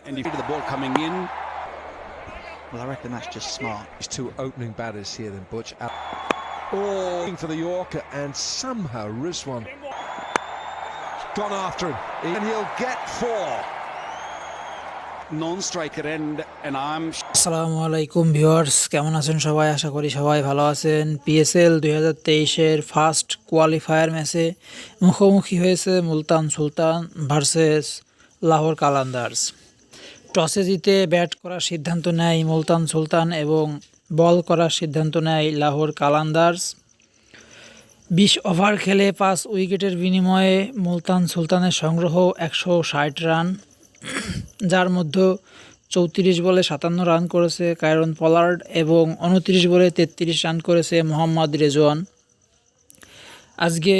and you see the ball coming in. Well, I reckon that's just smart. These two opening batters here then, Butch. Oh, for the Yorker, and somehow Rizwan gone after him, and he'll get 4. Non-striker end, and I'm আসসালামু আলাইকুম viewers, কেমন আছেন সবাই? আশা করি সবাই ভালো আছেন। PSL 2023-এর first qualifier ম্যাচে মুখোমুখি হয়েছে মুলতান সুলতান ভার্সেস লাহোর কালান্দার্স। টসে জিতে ব্যাট করার সিদ্ধান্ত নেয় মুলতান সুলতান এবং বল করার সিদ্ধান্ত নেয় লাহোর কালান্দার্স। 20 ওভার খেলে 5 উইকেটের বিনিময়ে মুলতান সুলতানের সংগ্রহ 160 রান, যার মধ্যে 34 বলে 57 রান করেছে কায়রন পলার্ড এবং 29 বলে 33 রান করেছে মোহাম্মদ রেজওয়ান। আজকে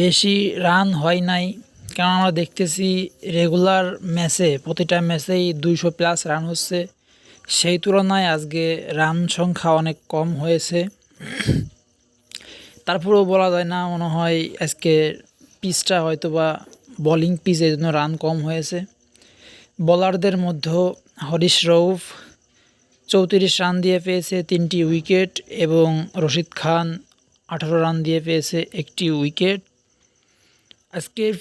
বেশি রান হয় নাই, কারণ আমরা দেখতেছি রেগুলার ম্যাচে প্রতিটা ম্যাচেই 200+ রান হচ্ছে, সেই তুলনায় আজকে রান সংখ্যা অনেক কম হয়েছে। তারপরেও বলা যায় না, মনে হয় আজকে পিচটা হয়তো বা বোলিং পিচ, এই জন্য রান কম হয়েছে। বোলারদের মধ্যে হরিশ রউফ 34 রান দিয়ে পেয়েছে 3টি উইকেট এবং রশিদ খান 18 রান দিয়ে পেয়েছে 1টি উইকেট। আজকের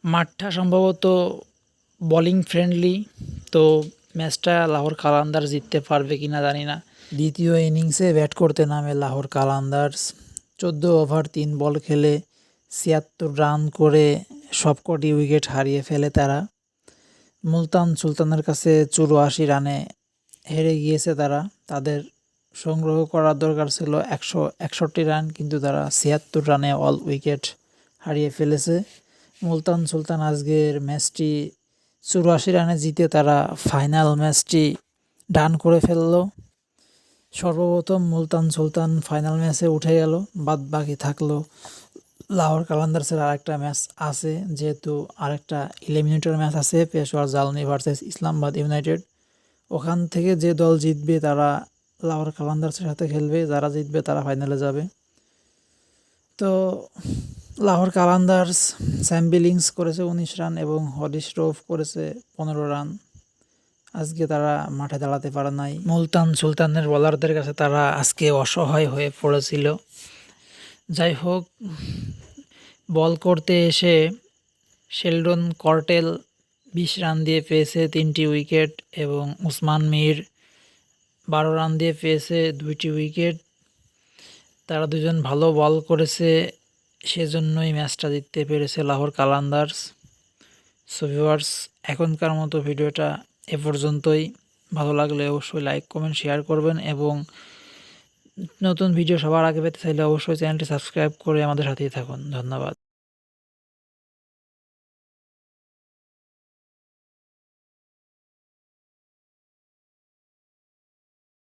মাঠটা সম্ভবত বোলিং ফ্রেন্ডলি, তো ম্যাচটা লাহোর কালান্দার্স জিততে পারবে কিনা জানি না। দ্বিতীয় ইনিংসে ব্যাট করতে নামে লাহোর কালান্দার্স। 14 ওভার 3 বল খেলে 76 রান করে সবকটি উইকেট হারিয়ে ফেলে তারা। মুলতান সুলতানের কাছে 84 রানে হেরে গিয়েছে তারা। তাদের সংগ্রহ করার দরকার ছিল 161 রান, কিন্তু তারা 76 রানে অল উইকেট হারিয়ে ফেলেছে। মুলতান সুলতান আজকের ম্যাচটি 84 রানে জিতে তারা ফাইনাল ম্যাচটি ডান করে ফেলল। সর্বপ্রথম মুলতান সুলতান ফাইনাল ম্যাচে উঠে গেল, বাদ বাকি থাকলো লাহোর কালান্দার্সের আরেকটা ম্যাচ আছে, যেহেতু আরেকটা এলিমিনেটর ম্যাচ আছে পেশোয়ার জালমি ভার্সেস ইসলামাবাদ ইউনাইটেড। ওখান থেকে যে দল জিতবে তারা লাহোর কালান্দার্সের সাথে খেলবে, যারা জিতবে তারা ফাইনালে যাবে। তো লাহোর কালান্দার্স স্যাম বিলিংস করেছে 19 রান এবং হরিশ রউফ করেছে 15 রান। আজকে তারা মাঠে দাঁড়াতে পারে নাই। মুলতান সুলতানের বোলারদের কাছে তারা আজকে অসহায় হয়ে পড়েছিল। যাই হোক, বল করতে এসে শেলডন কর্টেল 20 রান দিয়ে পেয়েছে 3টি উইকেট এবং উসমান মীর 12 রান দিয়ে পেয়েছে 2টি উইকেট। তারা দুজন ভালো বল করেছে, সেজন্যই ম্যাচটা জিততে পেরেছে লাহোর কালান্দার্স। সো ভিউয়ার্স, এখনকার মতো ভিডিওটা এ পর্যন্তই। ভালো লাগলে অবশ্যই লাইক কমেন্ট শেয়ার করবেন এবং নতুন ভিডিও সবার আগে পেতে চাইলে অবশ্যই চ্যানেলটি সাবস্ক্রাইব করে আমাদের সাথেই থাকুন। ধন্যবাদ।